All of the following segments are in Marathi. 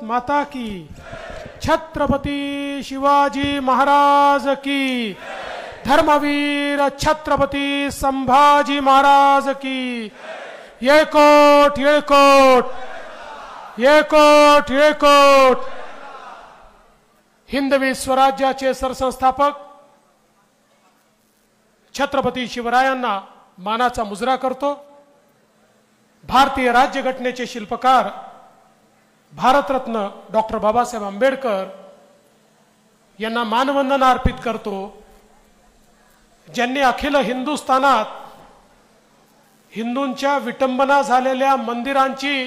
भारत माता की, छत्रपति शिवाजी महाराज की, धर्मवीर छत्रपति संभाजी महाराज की, येकोट येकोट येकोट येकोट। हिंदवी स्वराज्याचे सरसंस्थापक छत्रपती शिवरायांना मानाचा मुजरा करतो। भारतीय राज्यघटनेचे शिल्पकार भारतरत्न डॉक्टर बाबासाहेब आंबेडकर यांना मानवंदना अर्पित करतो, ज्यांनी अखिल हिंदुस्थानात हिंदूंच्या विटंबना झालेल्या मंदिरांची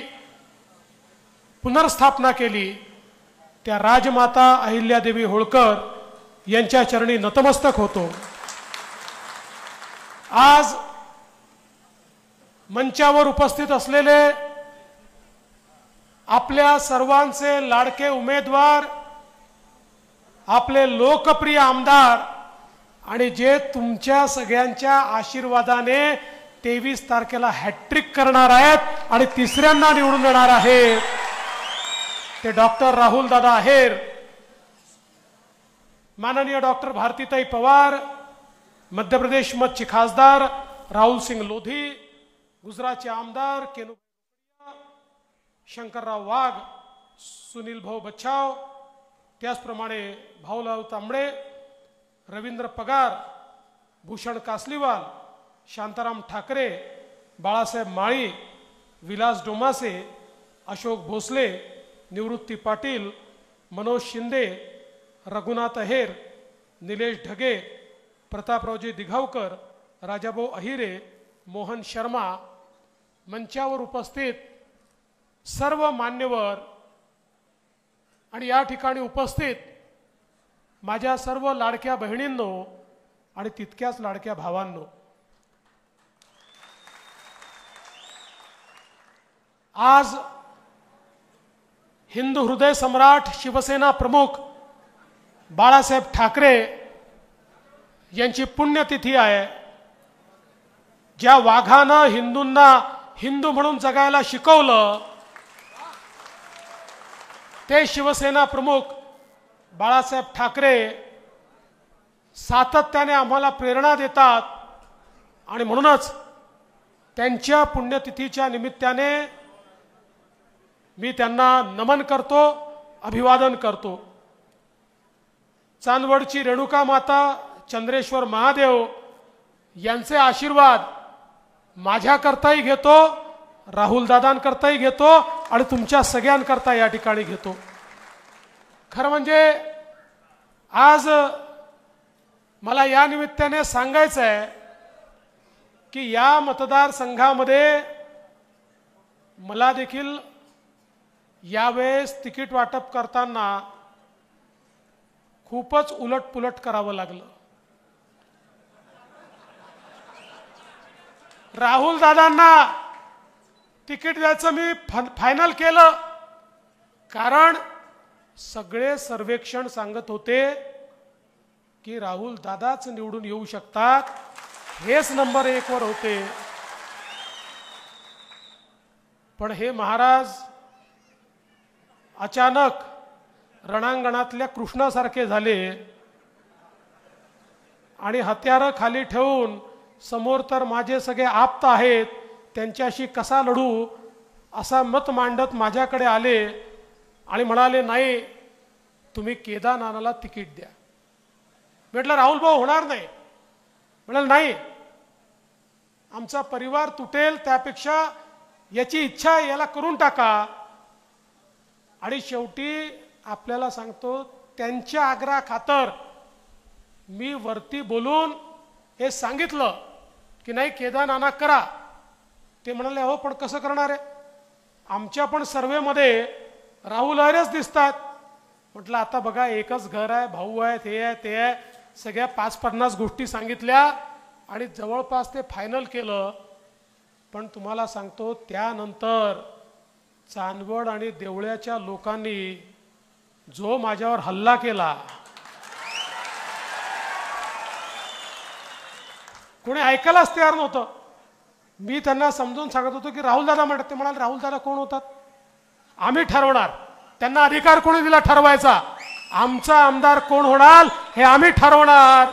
पुनर्स्थापना केली। त्या राजमाता अहिल्यादेवी होळकर यांच्या चरणी नतमस्तक होतो। आज मंचावर उपस्थित असलेले आपल्या सर्वांचे लाडके उमेदवार, आपले लोकप्रिय आमदार आणि जे तुमच्या सगळ्यांच्या आशीर्वादाने 23 तारखेला हॅट्रिक करणार आहेत आणि तिसऱ्यांदा निवडून येणार आहेत, ते डॉक्टर राहुल दादा आहेर, माननीय डॉक्टर भारतीताई पवार, मध्य प्रदेश मधचे खासदार राहुल सिंग लोधी, गुजरातचे आमदार केनू शंकरराव वाघ, सुनील भाऊ बच्छाव, त्याचप्रमाणे भाऊलाल तांबडे, रवींद्र पगार, भूषण कासलीवाल, शांताराम ठाकरे, बाळासाहेब माळी, विलास डोमासे, अशोक भोसले, निवृत्ती पाटील, मनोज शिंदे, रघुनाथ अहेर, निलेश ढगे, प्रतापरावजी दिघावकर, राजाभाऊ अहिरे, मोहन शर्मा, मंचावर उपस्थित सर्व मान्यवर आणि या ठिकाणी उपस्थित माझ्या सर्व लाडक्या बहिणींनो आणि तितक्याच लाडक्या भावांनो, आज हिंदू हृदय सम्राट शिवसेना प्रमुख बाळासाहेब ठाकरे यांची पुण्यतिथी आहे। ज्या वाघानं हिंदूंना हिंदू म्हणून जगायला शिकवलं, ते शिवसेना प्रमुख बाळासाहेब ठाकरे सातत्याने आम्हाला प्रेरणा देतात आणि म्हणूनच त्यांच्या पुण्यतिथीच्या निमित्ताने मी त्यांना नमन करतो, अभिवादन करतो। चांदवडची रेणुका माता, चंद्रेश्वर महादेव यांचे आशीर्वाद माझ्याकरताही घेतो, राहुल दादांकरताही घेतो आणि तुमच्या सगळ्यांकरता या ठिकाणी घेतो। खरं म्हणजे आज मला या निमित्ताने सांगायचं आहे की या मतदारसंघामध्ये मला देखील यावेळेस तिकीट वाटप करताना खूपच उलटपुलट करावं लागलं। राहुल दादांना तिकीट द्यायचं मी फायनल केलं, कारण सगळे सर्वेक्षण सांगत होते की राहुल दादाच निवडून येऊ शकतात, हेच नंबर 1 वर होते। पण हे महाराज अचानक रणांगणातल्या कृष्णासारखे झाले आणि हत्यारं खाली ठेवून समोर तर माझे सगळे आप्त आहेत, त्यांच्याशी कसा लढू असा मत मांडत माझ्याकडे आले आणि म्हणाले, नाही तुम्ही केदारनाथाला तिकीट द्या। म्हटलं राहुल भाऊ होणार नाही। म्हणाले नाही, आमचा परिवार तुटेल, त्यापेक्षा याची इच्छा आहे, याला करून टाका। आणि शेवटी आपल्याला सांगतो, त्यांच्या आग्रहा खातर मी वरती बोलून हे सांगितलं की नाही केदारनाथ करा। ते म्हणाले, हो पण कसं करणार आहे, आमच्या पण सर्वेमध्ये राहुल अहिरेच दिसतात। म्हटलं आता बघा, एकच घर आहे, भाऊ आहेत, हे आहे ते आहे, सगळ्या 50-50 गोष्टी सांगितल्या आणि जवळपास ते फायनल केलं। पण तुम्हाला सांगतो, त्यानंतर चांदवड आणि देवळ्याच्या लोकांनी जो माझ्यावर हल्ला केला, कोणी ऐकायलाच तयार नव्हतं। मी त्यांना समजून सांगत होतो की राहुल दादा म्हणतात, ते म्हणाले राहुल दादा कोण होतात, आम्ही ठरवणार, त्यांना अधिकार कोणी दिला ठरवायचा? आमचा आमदार कोण होणार हे आम्ही ठरवणार.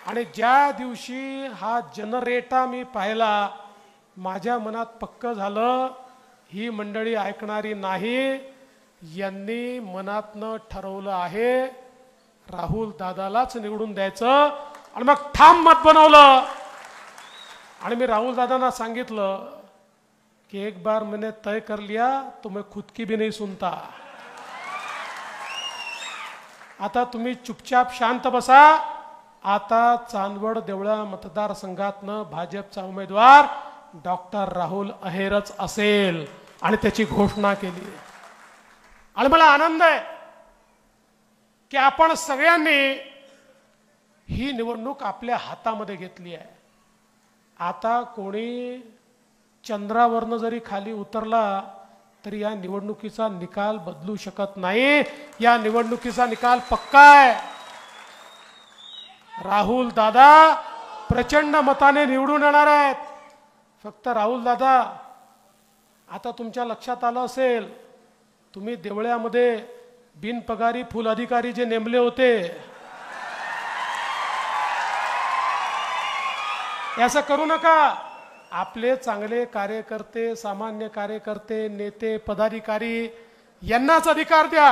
आणि ज्या दिवशी हा जनरेटा मी पाहिला, माझ्या मनात पक्क झालं ही मंडळी ऐकणारी नाही. यांनी मनातनं ठरवलं आहे राहुल दादालाच निवडून द्यायचं. आणि मग ठाम मत बनवलं. आणि मी राहुल दादांना सांगितलं कि एक बार मैंने तय कर लिया तो मैं खुद की भी नहीं सुनता. आता तुम्ही चुपचाप शांत बसा. आता चांदवड देवळा मतदारसंघातनं भाजपचा उमेदवार डॉक्टर राहुल अहेरच असेल आणि त्याची घोषणा केली. आणि मला आनंद आहे की आपण सगळ्यांनी ही निवडणूक आपल्या हातामध्ये घेतली आहे. आता कोणी चंद्रावरनं जरी खाली उतरला तरी या निवडणुकीचा निकाल बदलू शकत नाही. या निवडणुकीचा निकाल पक्का आहे. राहुल दादा प्रचंड मताने निवडून येणार आहेत. फक्त राहुल दादा, आता तुमच्या लक्षात आलं असेल, तुम्ही देवळ्यामध्ये बिनपगारी फुल अधिकारी जे नेमले होते, असं करू नका. आपले चांगले कार्यकर्ते, सामान्य कार्यकर्ते, नेते, पदाधिकारी यांनाच अधिकार द्या.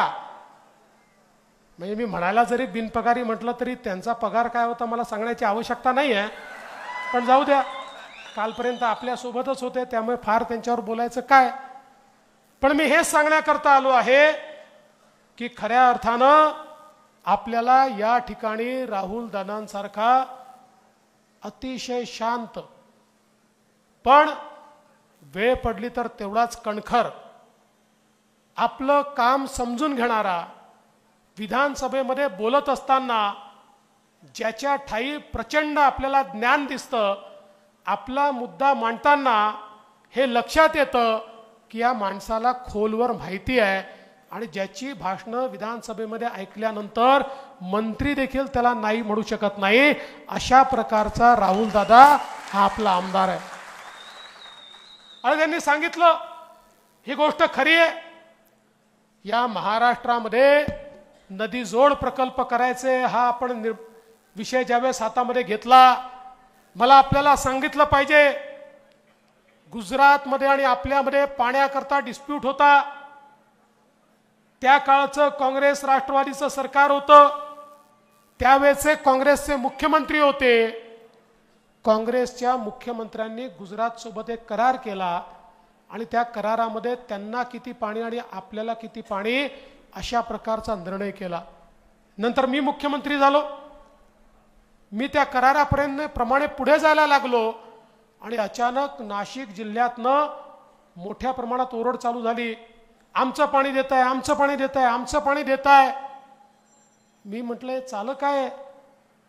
म्हणजे मी म्हणायला जरी बिनपगारी म्हटलं तरी त्यांचा पगार काय होता मला सांगण्याची आवश्यकता नाही आहे. पण जाऊ द्या, कालपर्यंत आपल्या सोबतच होते त्यामुळे फार त्यांच्यावर बोलायचं काय. पण मी हेच सांगण्याकरता आलो आहे की खऱ्या अर्थानं आपल्याला या ठिकाणी राहुल दादांसारखा अतिशय शांत पण वेळ पडली तर तेवढाच कणखर, आपलं काम समजून घेणारा, विधानसभेमध्ये बोलत असताना ज्याच्या ठाई प्रचंड आपल्याला ज्ञान दिसतं, आपला मुद्दा मांडताना हे लक्षात येतं की या माणसाला खोलवर माहिती आहे आणि ज्याची भाषणं विधानसभेमध्ये ऐकल्यानंतर मंत्री देखील त्याला नाही म्हणू शकत नाही. अशा प्रकारचा राहुल दादा हा आपला आमदार आहे. आणि त्यांनी सांगितलं ही गोष्ट खरी आहे, या महाराष्ट्रामध्ये नदी जोड प्रकल्प करायचे हा आपण विषय ज्यावेळेस हातामध्ये घेतला, मला आपल्याला सांगितलं पाहिजे गुजरातमध्ये आणि आपल्यामध्ये पाण्याकरता डिस्प्यूट होता. त्या काळचं काँग्रेस राष्ट्रवादीचं सरकार होतं, त्यावेळेचे काँग्रेसचे मुख्यमंत्री होते. काँग्रेसच्या मुख्यमंत्र्यांनी गुजरात सोबत एक करार केला आणि त्या करारामध्ये त्यांना किती पाणी आणि आपल्याला किती पाणी अशा प्रकारचा निर्णय केला. नंतर मी मुख्यमंत्री झालो, मी त्या करारापर्यंत प्रमाणे पुढे जायला लागलो आणि अचानक नाशिक जिल्ह्यातनं मोठ्या प्रमाणात ओरड चालू झाली, आमचं पाणी देताय, आमचं पाणी देताय, आमचं पाणी देताय. मी म्हटलं चालं काय.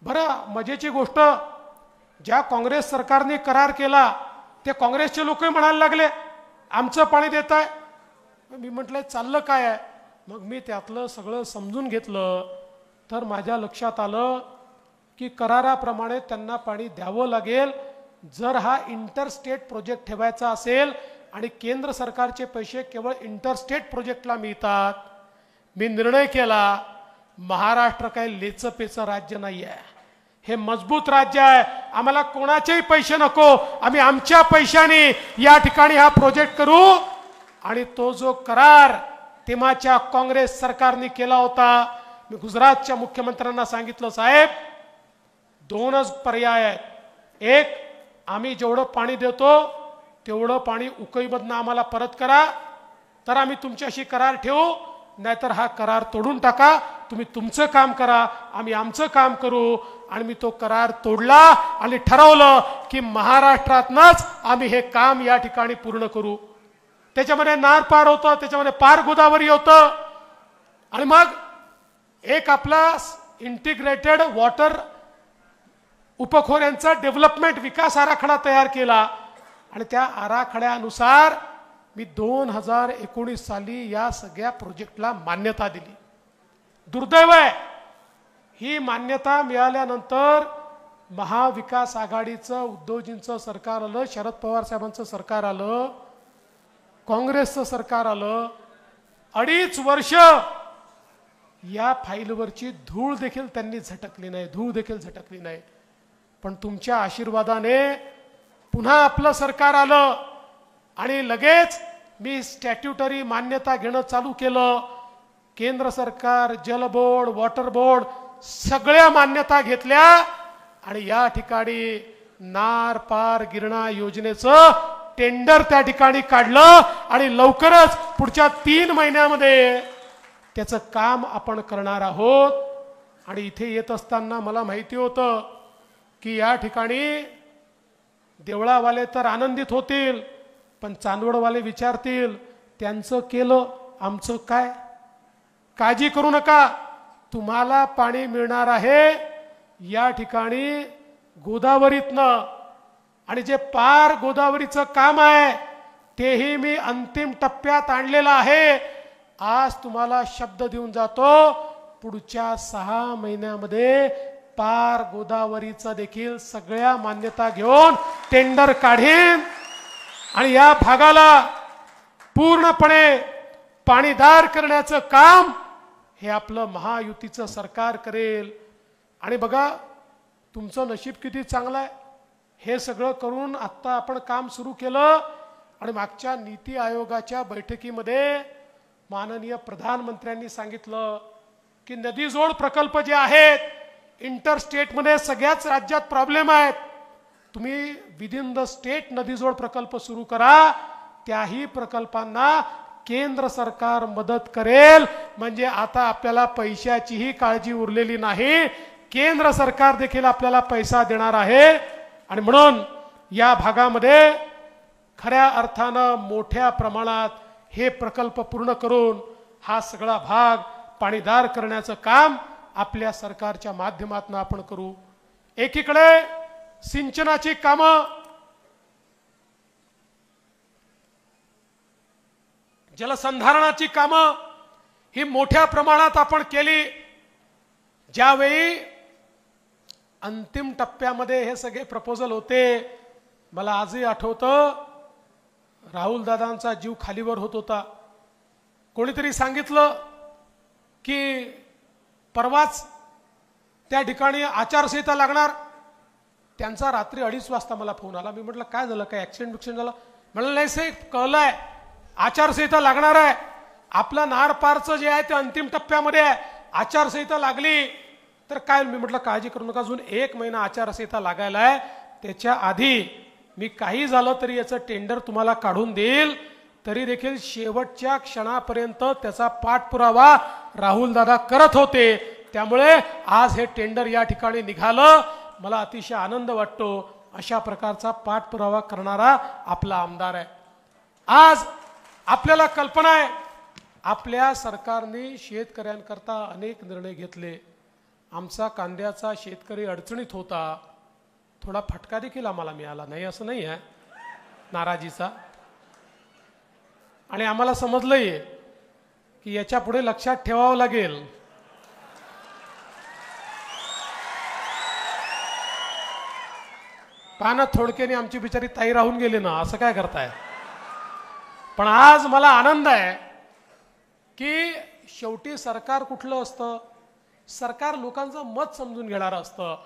बरं मजेची गोष्ट, ज्या काँग्रेस सरकारने करार केला ते काँग्रेसचे लोकही म्हणायला लागले आमचं पाणी देताय. मी म्हटलं चाललं काय आहे. मग मी त्यातलं सगळं समजून घेतलं तर माझ्या लक्षात आलं की कराराप्रमाणे त्यांना पाणी द्यावं लागेल. जर हा इंटरस्टेट प्रोजेक्ट ठेवायचा असेल आणि केंद्र सरकारचे पैसे केवळ इंटरस्टेट प्रोजेक्टला मिळतात. मी निर्णय केला, महाराष्ट्र काही लेचपेचं राज्य नाही आहे, हे मजबूत राज्य आहे. आम्हाला कोणाचेही पैसे नको, आम्ही आमच्या पैशाने या ठिकाणी हा प्रोजेक्ट करू. आणि तो जो करार तेव्हाच्या काँग्रेस सरकारने केला होता, मी गुजरातच्या मुख्यमंत्र्यांना सांगितलं साहेब दोनच पर्याय आहेत. एक, आम्ही जेवढं पाणी देतो तेवढं पाणी उकईमधनं आम्हाला परत करा तर आम्ही तुमच्याशी करार ठेवू, नाहीतर हा करार तोडून टाका. तुम्ही तुमचं काम करा, आम्ही आमचं काम करू. आणि मी तो करार तोडला आणि ठरवलं की महाराष्ट्रातनंच आम्ही हे काम या ठिकाणी पूर्ण करू. त्याच्यामध्ये नार पार होतं, त्याच्यामध्ये पार गोदावरी होतं. आणि मग एक आपला इंटिग्रेटेड वॉटर उपखोऱ्यांचा डेव्हलपमेंट विकास आराखडा तयार केला आणि त्या आराखड्यानुसार मी 2019 साली या सगळ्या प्रोजेक्टला मान्यता दिली. दुर्दैव आहे, ही मान्यता मिळाल्यानंतर महाविकास आघाडीचं उद्धवजींचं सरकार आलं, शरद पवार साहेबांचं सरकार आलं, काँग्रेसचं सरकार आलं 2.5 वर्ष या फाईलवरची धूळ देखील त्यांनी झटकली नाही, धूळ देखील झटकली नाही. पण तुमच्या आशीर्वादाने पुन्हा आपलं सरकार आलं आणि लगेच मी स्टॅट्युटरी मान्यता घेणं चालू केलं. केंद्र सरकार, जल बोर्ड, वॉटर बोर्ड सगळ्या मान्यता घेतल्या आणि या ठिकाणी नार पार गिरणा योजनेचं टेंडर त्या ठिकाणी काढलं आणि लवकरच पुढच्या 3 महिन्यामध्ये त्याचं काम आपण करणार आहोत. आणि इथे येत असताना मला माहिती होतं की या ठिकाणी देवळावाले तर आनंदित होतील, पण चांदवडवाले विचारतील त्यांचं केलं आमचं काय. काळजी करू नका, तुम्हाला पाणी मिळणार आहे या ठिकाणी गोदावरीतनं. आणि जे पार गोदावरीचं काम आहे तेही मी अंतिम टप्प्यात आणलेलं आहे. आज तुम्हाला शब्द देऊन जातो, पुढच्या 6 महिन्यामध्ये पार गोदावरीचं देखील सगळ्या मान्यता घेऊन टेंडर काढीन आणि या भागाला पूर्णपणे पाणीदार करण्याचं काम हे आपलं महायुतीचं सरकार करेल. आणि बघा तुमचं नशीब किती चांगलं आहे, हे सगळं करून आत्ता आपण काम सुरू केलं. आणि मागच्या नीती आयोगाच्या बैठकीमध्ये माननीय प्रधानमंत्र्यांनी सांगितलं की नदीजोड प्रकल्प जे आहेत इंटरस्टेटमध्ये सगळ्याच राज्यात प्रॉब्लेम आहेत, तुम्ही विदिन द स्टेट नदीजोड प्रकल्प सुरू करा. त्याही प्रकल्पांना केंद्र सरकार मदत करेल. म्हणजे आता आपल्याला पैशाचीही काळजी उरलेली नाही, केंद्र सरकार देखील आपल्याला पैसा देणार आहे. आणि म्हणून या भागामध्ये खऱ्या अर्थानं मोठ्या प्रमाणात हे प्रकल्प पूर्ण करून हा सगळा भाग पाणीदार करण्याचं काम आपल्या सरकारच्या माध्यमातून आपण करू. एकीकडे सिंचनाची कामं, जलसंधारणाची कामं ही मोठ्या प्रमाणात आपण केली. ज्यावेळी अंतिम टप्प्यामध्ये हे सगळे प्रपोजल होते, मला आजही आठवतं राहुल दादांचा जीव खालीवर होत होता. कोणीतरी सांगितलं की परवाच त्या ठिकाणी आचारसंहिता लागणार. त्यांचा रात्री 2:30 वाजता मला फोन आला. मी म्हटलं काय झालं, काय ऍक्सिडेंट बिक्सिडेंट झाला? म्हणलं नाही साहेब, कळलंय आचारसंहिता लागणार आहे. आपलं नार पारचं जे आहे ते अंतिम टप्प्यामध्ये आहे, आचारसंहिता लागली तर काय. मी म्हटलं काळजी करू नका, अजून 1 महिना आचारसंहिता लागायला आहे, त्याच्या आधी मी काही झालं तरी याचं टेंडर तुम्हाला काढून देईल. तरी देखील शेवटच्या क्षणापर्यंत त्याचा पाठपुरावा राहुल दादा करत होते. त्यामुळे आज हे टेंडर या ठिकाणी निघालं. मला अतिशय आनंद वाटतो अशा प्रकारचा पाठपुरावा करणारा आपला आमदार आहे. आज आपल्याला कल्पना आहे, आपल्या सरकारने शेतकऱ्यांकरता अनेक निर्णय घेतले. आमचा कांद्याचा शेतकरी अडचणीत होता, थोडा फटका देखील आम्हाला मिळाला नाही असं नाही आहे, नाराजीचा. आणि आम्हाला समजलंय की याच्या पुढे लक्षात ठेवावं लागेल. पाना थोडक्याने आमची बिचारी ताई राहून गेली ना, असं काय करताय. पण आज मला आनंद आहे की शेवटी सरकार कुठलं असतं, सरकार लोकांचं मत समजून घेणारं असतं.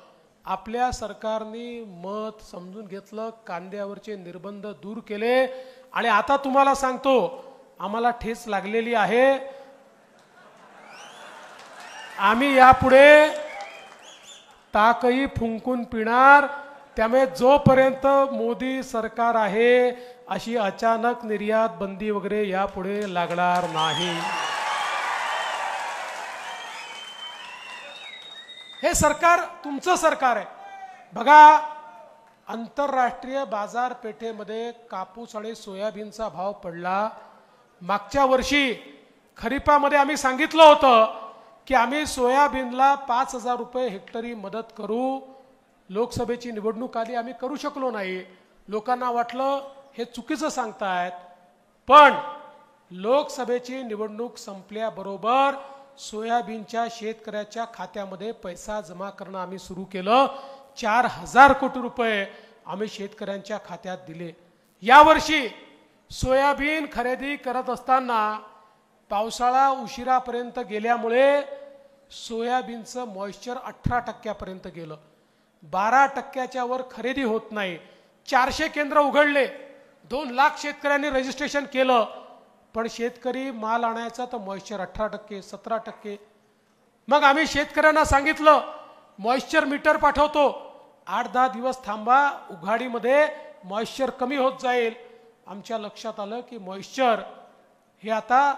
आपल्या सरकारने मत समजून घेतलं, कांद्यावरचे निर्बंध दूर केले. आणि आता तुम्हाला सांगतो आम्हाला ठेच लागलेली आहे. आम्ही यापुढे ताकही फुंकून पिणार. त्यामुळे जोपर्यंत मोदी सरकार आहे अशी अचानक निर्यात बंदी वगैरे यापुढे लागणार नाही. हे सरकार तुमचं सरकार आहे. बघा आंतरराष्ट्रीय बाजारपेठेमध्ये कापूस आणि सोयाबीनचा भाव पडला. मागच्या वर्षी खरीपामध्ये आम्ही सांगितलं होतं की आम्ही सोयाबीनला 5,000 रुपये हेक्टरी मदत करू. लोकसभेची निवडणूक आली, आम्ही करू शकलो नाही. लोकांना वाटलं हे चुकीचं सांगतायत. पण लोकसभेची निवडणूक संपल्याबरोबर सोयाबीनच्या शेतकऱ्याच्या खात्यामध्ये पैसा जमा करणं आम्ही सुरू केलं. 4,000 कोटी रुपये आम्ही शेतकऱ्यांच्या खात्यात दिले. यावर्षी सोयाबीन खरेदी करत असताना पावसाळा उशिरापर्यंत गेल्यामुळे सोयाबीनचं मॉइश्चर 18% गेलं, 12% वर खरेदी होत नाही। 400 केंद्र उघडले, 2 लाख शेतकऱ्यांनी रजिस्ट्रेशन केलं, पण शेतकरी माल आणायचा तर मॉइश्चर 18%, 17%। मग आम्ही शेतकऱ्यांना सांगितलं मॉइश्चर मीटर पाठवतो, 8-10 दिवस थांबा, उघाडीमध्ये मॉइश्चर कमी होत जाईल। आमच्या लक्षात आलं की मॉइश्चर हे आता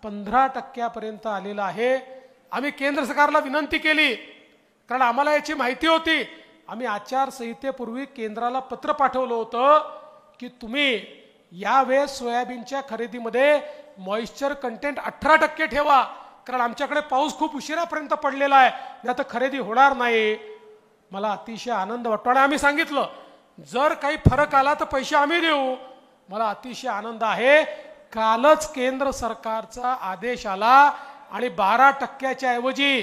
15% आलेलं आहे। आम्ही केंद्र सरकारला विनंती केली, कारण आम्हाला याची माहिती होती। आम्ही आचारसंहितेपूर्वी केंद्राला पत्र पाठवलं होतं की तुम्ही यावेळेस सोयाबीनच्या खरेदीमध्ये मॉइश्चर कंटेंट 18% ठेवा, कारण आमच्याकडे पाऊस खूप उशिरापर्यंत पडलेला आहे, नाही तर खरेदी होणार नाही। मला अतिशय आनंद वाटतो आणि आम्ही सांगितलं जर काही फरक आला तर पैसे आम्ही देऊ। मला अतिशय आनंद आहे, कालच केंद्र सरकारचा आदेश आला आणि 12% ऐवजी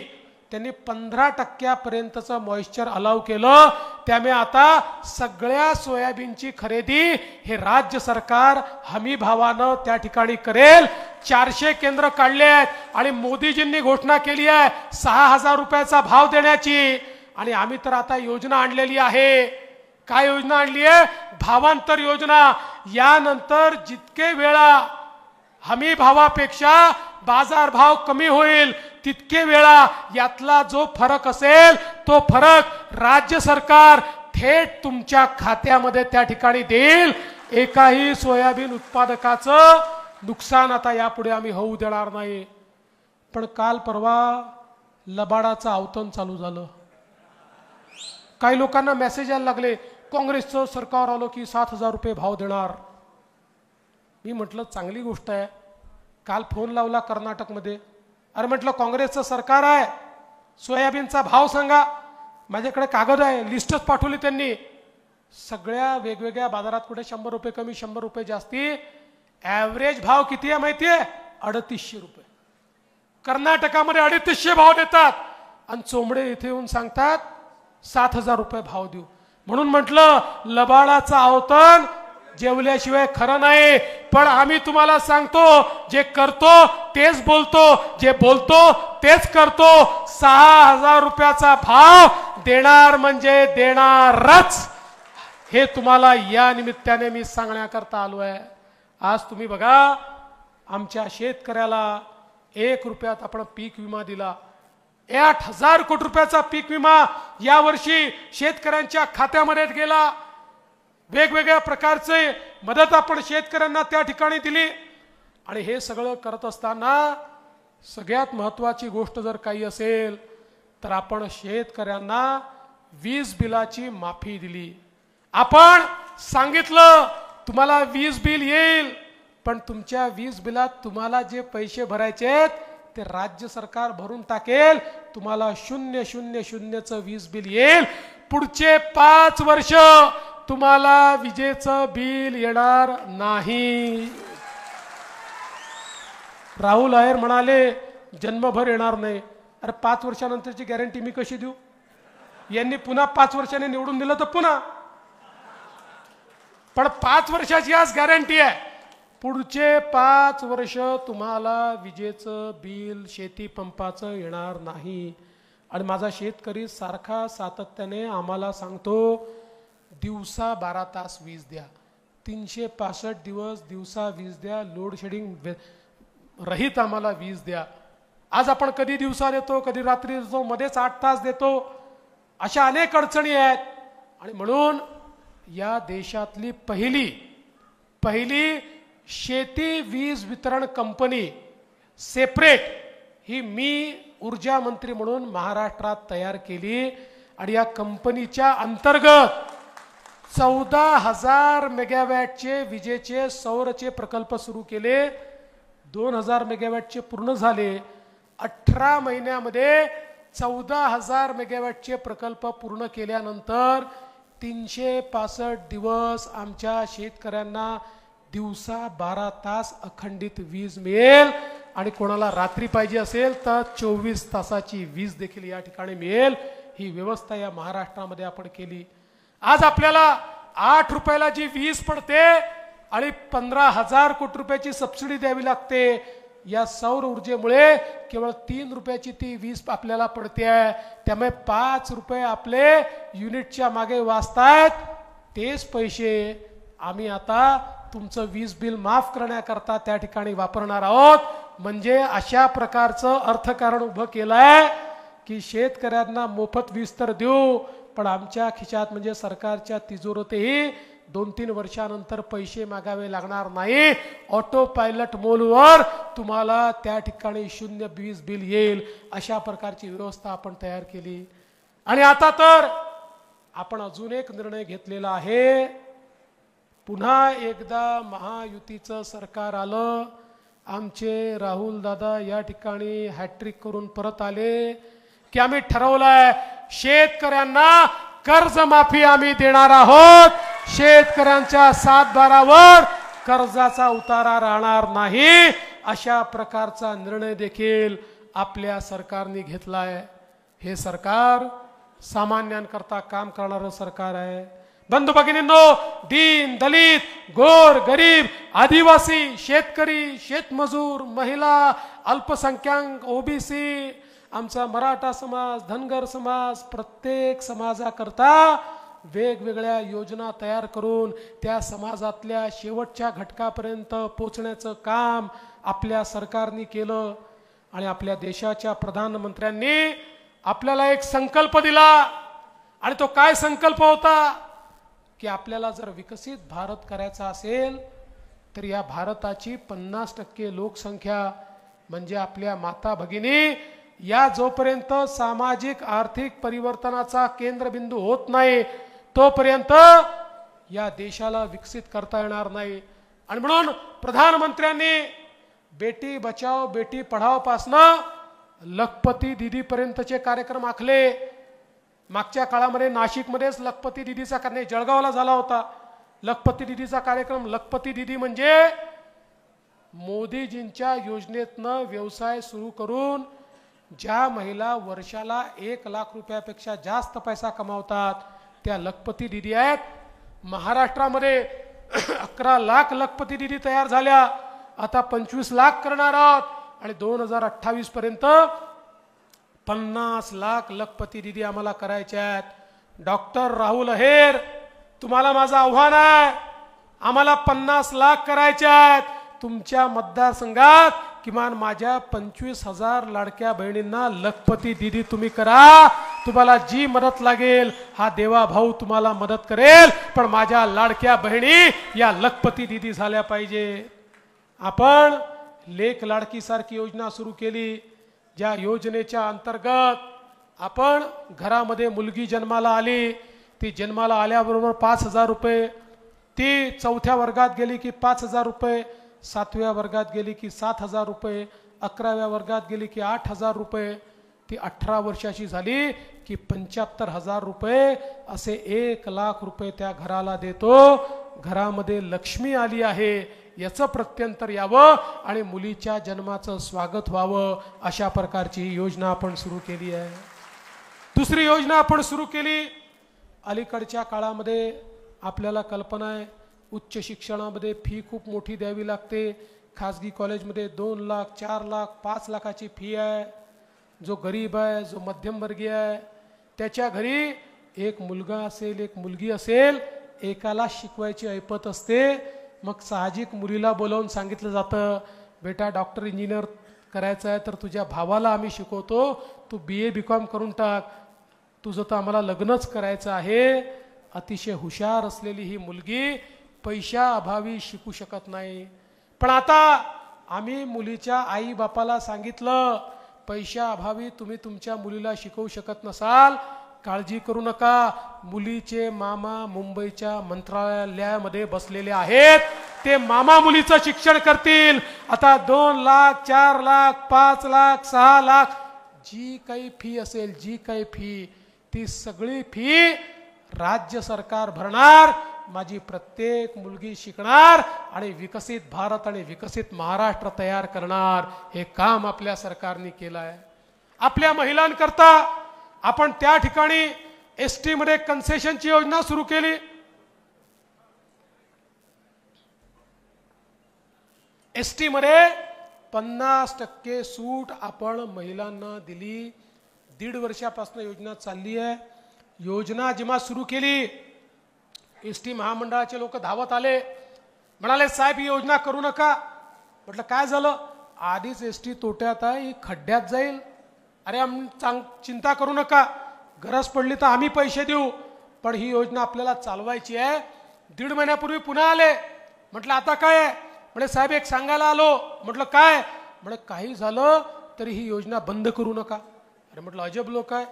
त्यांनी 15% मॉइश्चर अलाउ केलं। त्यामुळे आता सगळ्या सोयाबीनची खरेदी हे राज्य सरकार हमी भावानं त्या ठिकाणी करेल। 400 केंद्र काढले आहेत आणि मोदीजींनी घोषणा केली आहे 6000 रुपयाचा भाव देण्याची। आणि आम्ही तर आता योजना आणलेली आहे। काय योजना आणली आहे? भावांतर योजना। यानंतर जितके वेळा हमी भावापेक्षा बाजार भाव कमी होईल तितके वेळा यातला जो फरक असेल तो फरक राज्य सरकार थेट तुमच्या खात्यामध्ये त्या ठिकाणी देईल। एकाही सोयाबीन उत्पादकाचं नुकसान आता यापुढे आम्ही होऊ देणार नाही। पण काल परवा लबाडाचं आवतन चालू झालं। काही लोकांना मेसेज यायला लागले काँग्रेसचं सरकार आलं की 7000 रुपये भाव देणार। मी म्हटलं चांगली गोष्ट आहे। काल फोन लावला कर्नाटकमध्ये, अरे म्हटलं काँग्रेसचं सरकार आहे, सोयाबीनचा भाव सांगा। माझ्याकडे कागद आहे, लिस्टच पाठवली त्यांनी। सगळ्या वेगवेगळ्या बाजारात कुठे 100 रुपये कमी, 100 रुपये जास्ती। ॲव्हरेज भाव किती आहे माहिती आहे? 3800 रुपये। कर्नाटकामध्ये 3800 भाव देतात आणि चोंबडे इथे येऊन सांगतात 7000 रुपये भाव देऊ। म्हणून म्हटलं लबाडाचं आवतन जेवल्याशिवाय खरं नाही। पण आम्ही तुम्हाला सांगतो जे करतो तेच बोलतो, जे बोलतो तेच करतो। 6000 रुपयाचा भाव देणार म्हणजे देणारच, हे तुम्हाला या निमित्ताने मी सांगण्याकरता आलो आहे। आज तुम्ही बघा आमच्या शेतकऱ्याला 1 रुपयात आपण पीक विमा दिला। 8000 कोटी रुपयाचा पीक विमा यावर्षी शेतकऱ्यांच्या खात्यामध्ये गेला। वेगवेगळ्या प्रकारचे मदत आपण शेतकऱ्यांना त्या ठिकाणी दिली। आणि हे सगळं करत असताना सगळ्यात महत्त्वाची गोष्ट जर काही असेल तर आपण शेतकऱ्यांना वीज बिलाची माफी दिली। आपण सांगितलं तुम्हाला वीज बिल येईल, पण तुमच्या वीज बिलात तुम्हाला जे पैसे भरायचे आहेत ते राज्य सरकार भरून टाकेल। तुम्हाला 000चं वीज बिल येईल। पुढचे 5 वर्ष तुम्हाला विजेचं बिल येणार नाही। राहुल आहेर म्हणाले जन्मभर येणार नाही। अरे 5 वर्षानंतरची गॅरंटी मी कशी देऊ? यांनी पुन्हा 5 वर्षाने निवडून दिलं तर पुन्हा, पण 5 वर्षाची आज गॅरंटी आहे। पुढचे 5 वर्ष तुम्हाला विजेचं बिल शेती पंपाचं येणार नाही। आणि माझा शेतकरी सारखा सातत्याने आम्हाला सांगतो दिवसा 12 तास वीज द्या, 365 दिवस दिवसा वीज द्या, लोड शेडिंग रहित आम्हाला वीज द्या। आज आपण कधी दिवसा देतो, कधी रात्री देतो, मध्येच 8 तास देतो, अशा अनेक अडचणी आहेत। आणि म्हणून या देशातली पहिली शेती वीज वितरण कंपनी सेपरेट ही मी ऊर्जा मंत्री म्हणून महाराष्ट्रात तयार केली। आणि या कंपनीच्या अंतर्गत 14000 मेगावॅटचे विजेचे सौरचे प्रकल्प सुरू केले। 2000 मेगावॅटचे पूर्ण झाले। 18 महिन्यामध्ये 14000 मेगावॅटचे प्रकल्प पूर्ण केल्यानंतर 365 दिवस आमच्या शेतकऱ्यांना दिवसा 12 तास अखंडित वीज मिळेल। आणि कोणाला रात्री पाहिजे असेल तर 24 तासाची वीज देखील या ठिकाणी मिळेल। ही व्यवस्था या महाराष्ट्रामध्ये आपण केली। आज आपल्याला 8 रुपयाला जी वीज पडते आणि 15000 कोटी रुपयाची सबसिडी द्यावी लागते, या सौर ऊर्जेमुळे केवळ 3 रुपयाची ती वीज आपल्याला पडते आहे. त्यामुळे 5 रुपये आपले युनिटच्या मागे वाचतायत. तेच पैसे आम्ही आता तुमचं वीज बिल माफ करण्याकरता त्या ठिकाणी वापरणार आहोत. म्हणजे अशा प्रकारचं अर्थकारण उभं केलंय की शेतकऱ्यांना मोफत वीज तर देऊ, पण आमच्या खिशात म्हणजे सरकारच्या तिजोरीतही 2-3 वर्षानंतर पैसे मागावे लागणार नाही. ऑटो पायलट मोडवर तुम्हाला त्या ठिकाणी 0 वीज बिल येईल. अशा प्रकारची व्यवस्था आपण तयार केली. आणि आता तर आपण अजून एक निर्णय घेतलेला आहे. पुन्हा एकदा महायुतीचं सरकार आलं, आमचे राहुल दादा या ठिकाणी हॅट्रिक करून परत आले की आम्ही ठरवलंय शेतकऱ्यांना कर्जमाफी आम्ही देणार आहोत. शेतकऱ्यांच्या 7-12वर कर्जाचा उतारा राहणार नाही. अशा प्रकारचा निर्णय देखील आपल्या सरकारने घेतलाय. हे सरकार सामान्यांकरता काम करणारं सरकार आहे. बंधू भगिनींनो, दीन दलित, गोर गरीब, आदिवासी, शेतकरी, शेतमजूर, महिला, अल्पसंख्याक, ओबीसी, आमचा मराठा समाज, धनगर समाज, प्रत्येक समाजाकरता वेगवेगळ्या योजना तयार करून त्या समाजातल्या शेवटच्या घटकापर्यंत पोहोचण्याचं काम आपल्या सरकारने केलं. आणि आपल्या देशाच्या प्रधानमंत्र्यांनी आपल्याला एक संकल्प दिला. आणि तो काय संकल्प होता की आपल्याला जर विकसित भारत करायचा असेल तर या भारताची 50% लोकसंख्या म्हणजे आपल्या माता भगिनी या जोपर्यंत सामाजिक आर्थिक परिवर्तनाचा केंद्रबिंदू होत नाही तोपर्यंत या देशाला विकसित करता येणार नाही. आणि म्हणून प्रधानमंत्र्यांनी बेटी बचाओ बेटी पढाओ पासनं लखपती दीदी पर्यंतचे कार्यक्रम आखले. मागच्या काळामध्ये नाशिकमध्येच लखपती दीदीचा नाही, जळगावला झाला होता लखपती दीदीचा कार्यक्रम. लखपती दीदी म्हणजे मोदीजींच्या योजनेतनं व्यवसाय सुरू करून ज्या महिला वर्षाला 1 लाख रुपयापेक्षा जास्त पैसा कमावतात त्या लखपती दीदी आहेत. महाराष्ट्रामध्ये 11 लाख लखपती दीदी तयार झाल्या. आता 25 लाख करणार आहोत आणि 2028 पर्यंत 50 लाख लखपती दीदी आम्हाला करायच्या आहेत. डॉक्टर राहुल अहेर, तुम्हाला माझं आव्हान आहे, आम्हाला 50 लाख करायचे आहेत. तुमच्या मतदारसंघात किमान माझ्या 25,000 लाडक्या बहिणींना लखपती दीदी तुम्ही करा. तुम्हाला जी मदत लागेल हा देवा भाऊ तुम्हाला मदत करेल, पण माझ्या लाडक्या बहिणी या लखपती दीदी झाल्या पाहिजे. आपण लेक लाडकी सारखी योजना सुरू केली. ज्या योजनेच्या अंतर्गत आपण घरामध्ये मुलगी जन्माला आली, ती जन्माला आल्याबरोबर 5,000 रुपये, ती 4थ्या वर्गात गेली की 5,000 रुपये, 7व्या वर्गात गेली की 7,000 रुपये, 11व्या वर्गात गेली की 8,000 रुपये, ती 18 वर्षाची झाली की 75,000 रुपये, असे 1 लाख रुपये त्या घराला देतो. घरामध्ये लक्ष्मी आली आहे याचं प्रत्यंतर यावं आणि मुलीच्या जन्माचं स्वागत व्हावं, अशा प्रकारची योजना आपण सुरू केली आहे. दुसरी योजना आपण सुरू केली. अलीकडच्या काळामध्ये आपल्याला कल्पना आहे उच्च शिक्षणामध्ये फी खूप मोठी द्यावी लागते. खाजगी कॉलेजमध्ये 2 लाख 4 लाख 5 लाखाची फी आहे. जो गरीब आहे, जो मध्यमवर्गीय आहे, त्याच्या घरी एक मुलगा असेल एक मुलगी असेल, एकाला शिकवायची ऐपत असते. मग साहजिक मुलीला बोलावून सांगितलं जातं, बेटा डॉक्टर इंजिनियर करायचं आहे तर तुझ्या भावाला आम्ही शिकवतो, तू BA BCom करून टाक, तुझं तर आम्हाला लग्नच करायचं आहे. अतिशय हुशार असलेली ही मुलगी पैशाअभावी शिकू शकत नाही. पण आता आम्ही मुलीच्या आई बापाला सांगितलं, पैशाअभावी तुम्ही तुमच्या मुलीला शिकवू शकत नसाल, काळजी करू नका, मुलीचे मामा मुंबईच्या मंत्रालयामध्ये बसलेले आहेत, ते मामा मुलीचं शिक्षण करतील. आता 2 लाख 4 लाख 5 लाख 6 लाख जी काही फी असेल, जी काही फी, ती सगळी फी राज्य सरकार भरणार. माझी प्रत्येक मुलगी शिकणार आणि विकसित भारत आणि विकसित महाराष्ट्र तयार करणार. हे काम आपल्या सरकारने केलं आहे. आपल्या महिलांकरता आपण त्या ठिकाणी ST मध्ये कन्सेशनची योजना सुरू केली. ST मध्ये 50% सूट आपण महिलांना दिली। 1.5 वर्षापासून योजना चालली आहे। योजना जेव्हा सुरू केली एसटी महामंडळाचे लोक धावत आले, म्हणाले साहेब ही योजना करू नका। म्हटलं काय झालं? आधीच एसटी तोट्यात आहे, ही खड्ड्यात जाईल। अरे चिंता करू नका, गरज पडली तर आम्ही पैसे देऊ, पण ही योजना आपल्याला चालवायची आहे। 1.5 महिन्यापूर्वी पुन्हा आले, म्हटलं आता काय आहे? म्हणजे साहेब एक सांगायला आलो। म्हटलं काय? म्हणजे काही झालं तरी ही योजना बंद करू नका। अरे म्हटलं अजब लोक आहे,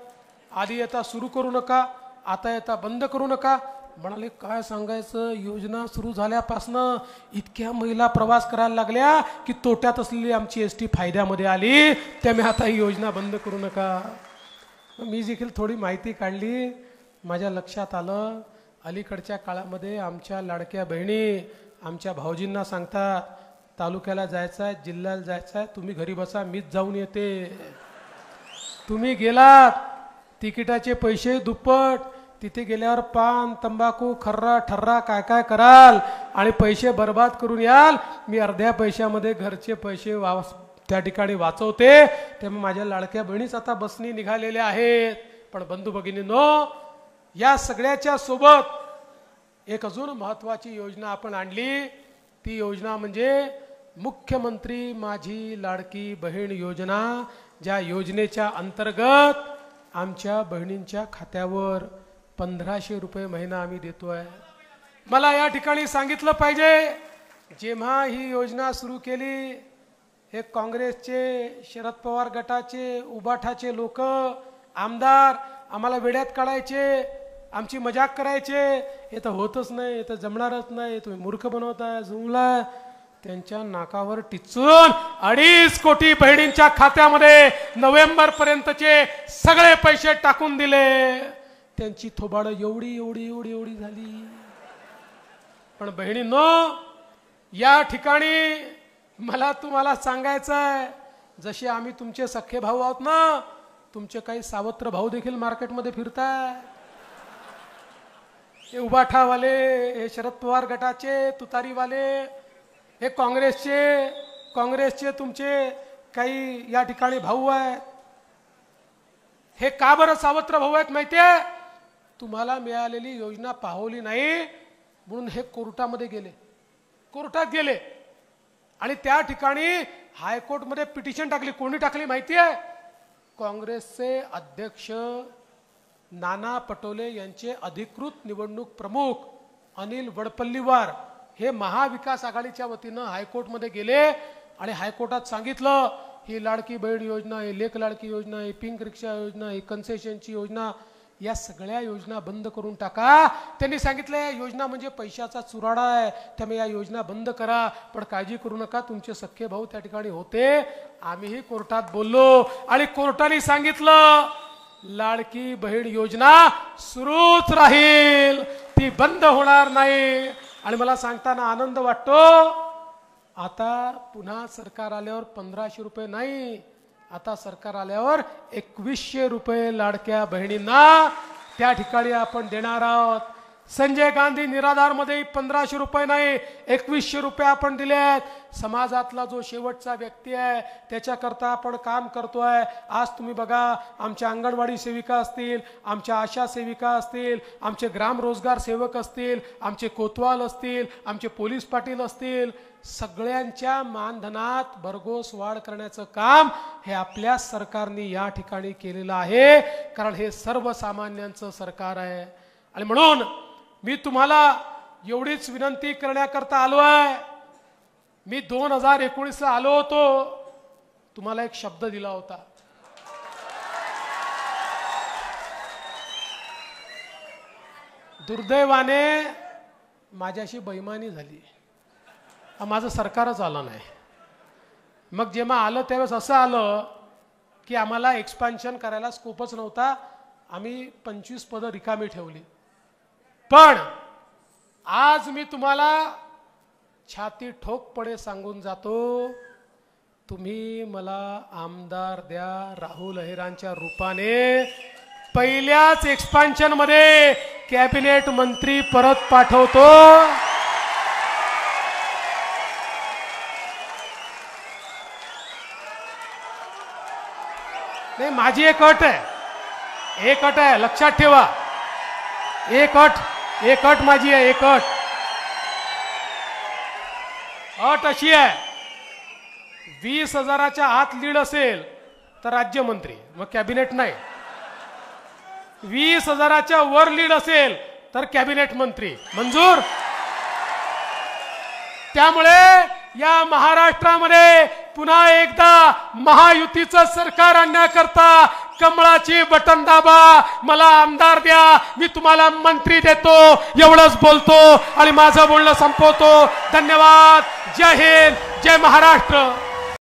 आधी येता सुरू करू नका, आता येता बंद करू नका। म्हणाले काय सांगायचं, योजना सुरू झाल्यापासनं इतक्या महिला प्रवास करायला लागल्या की तोट्यात असलेली आमची एसटी फायद्यामध्ये आली, त्यामुळे आता ही योजना बंद करू नका। मी देखील थोडी माहिती काढली, माझ्या लक्षात आलं अलीकडच्या काळामध्ये आमच्या लाडक्या बहिणी आमच्या भाऊजींना सांगतात तालुक्याला जायचं आहे, जिल्ह्याला जायचं आहे, तुम्ही घरी बसा, मीच जाऊन येते। तुम्ही गेलात तिकिटाचे पैसे दुप्पट, तिथे गेल्यावर पान तंबाखू खर्रा ठर्रा काय काय कराल आणि पैसे बर्बाद करून याल। मी अर्ध्या पैशामध्ये घरचे पैसे त्या ठिकाणी वाचवते। त्यामुळे माझ्या लाडक्या बहिणीच आता बसनी निघालेल्या आहेत। पण बंधू भगिनींनो, या सगळ्याच्या सोबत एक अजून महत्त्वाची योजना आपण आणली। ती योजना म्हणजे मुख्यमंत्री माझी लाडकी बहीण योजना। ज्या योजनेच्या अंतर्गत आमच्या बहिणींच्या खात्यावर 1500 रुपये महिना आम्ही देतोय। मला या ठिकाणी सांगितलं पाहिजे, जेव्हा ही योजना सुरू केली हे काँग्रेसचे, शरद पवार गटाचे, उबाठाचे लोक, आमदार आम्हाला वेड्यात काढायचे, आमची मजाक करायचे, हे तर होतच नाही, हे तर जमणारच नाही, तुम्ही मूर्ख बनवताय, जुमला। त्यांच्या नाकावर टिचून 2.5 कोटी बहिणींच्या खात्यामध्ये नोव्हेंबर पर्यंतचे सगळे पैसे टाकून दिले। त्यांची थोबाड एवढी एवढी एवढी एवढी झाली। पण बहिणींनो, या ठिकाणी मला तुम्हाला सांगायचं आहे, जसे आम्ही तुमचे सख्खे भाऊ आहोत ना, तुमचे काही सावत्र भाऊ देखील मार्केटमध्ये फिरताय। हे उबाठावाले, हे शरद पवार गटाचे तुतारीवाले, हे काँग्रेसचे तुमचे काही या ठिकाणी भाऊ आहेत। हे का बरं सावत्र भाऊ आहेत माहितीये? तुम्हाला मिळालेली योजना पाहवली नाही म्हणून हे कोर्टामध्ये गेले, कोर्टात गेले आणि त्या ठिकाणी हायकोर्टमध्ये पिटिशन टाकली। कोणी टाकली माहितीये? काँग्रेसचे अध्यक्ष नाना पटोले यांचे अधिकृत निवडणूक प्रमुख अनिल वडपल्लीवार हे महाविकास आघाडीच्या वतीनं हायकोर्टमध्ये गेले आणि हायकोर्टात सांगितलं ही लाडकी बहीण योजना, ही लेख लाडकी योजना, ही पिंक रिक्षा योजना, ही कन्सेशनची योजना, या सगळ्या योजना बंद करून टाका। त्यांनी सांगितले योजना म्हणजे पैशाचा चुराडा आहे, त्यामुळे या योजना बंद करा। पण काळजी करू नका, तुमचे सख्खे भाऊ त्या ठिकाणी होते, आम्हीही कोर्टात बोललो आणि कोर्टाने सांगितलं लाडकी बहीण योजना सुरूच राहील, ती बंद होणार नाही। आणि मला सांगताना आनंद वाटतो, आता पुन्हा सरकार आल्यावर 1500 रुपये नाही, आता सरकार आल्यावर 2100 रुपये लाडक्या बहिणींना त्या ठिकाणी आपण देणार आहोत। संजय गांधी निराधार मध्ये 1500 रुपये नाही 2100 रुपये आपण दिले आहेत। समाजातला जो शेवटचा व्यक्ती आहे त्याच्याकरता आपण काम करतोय। आज तुम्ही बघा, आमच्या अंगणवाडी सेविका असतील, आमच्या आशा सेविका असतील, आमचे ग्राम रोजगार सेवक असतील, आमचे कोतवाल असतील, आमचे पोलीस पाटील असतील, सगळ्यांच्या मानधनात भरघोस वाढ करण्याचं काम हे आपल्या सरकारने या ठिकाणी केलेलं आहे, कारण हे सर्वसामान्यांचं सरकार आहे। आणि म्हणून मी तुम्हाला एवढीच विनंती करण्याकरता आलो आहे। मी 2019 ला आलो होतो, तुम्हाला एक शब्द दिला होता, दुर्दैवाने माझ्याशी बेईमानी झाली, माझं सरकारच आलं नाही। मग जेव्हा आलं त्यावेळेस असं आलं की आम्हाला एक्सपान्शन करायला स्कोपच नव्हता, आम्ही 25 पदं रिकामी ठेवली। पण आज मी तुम्हाला छाती ठोकपणे सांगून जातो, तुम्ही मला आमदार द्या राहुल अहिरांच्या रूपाने, पहिल्याच एक्सपान्शन मध्ये कॅबिनेट मंत्री परत पाठवतो। नाही, माझी एक अट आहे, एक अट आहे, लक्षात ठेवा. एक अट माझी आहे, एक अट अशी आहे, 20,000च्या आत लीड असेल तर राज्यमंत्री, मग कॅबिनेट नाही. 20,000च्या वर लीड असेल तर कॅबिनेट मंत्री मंजूर. त्यामुळे या महाराष्ट्रामध्ये पुन्हा एकदा महायुतीचं सरकार आणण्याकरता कमळाची बटन दाबा, मला आमदार द्या, मी तुम्हाला मंत्री देतो, एवढंच बोलतो आणि माझं बोलणं संपवतो. धन्यवाद. जय हिंद, जय महाराष्ट्र.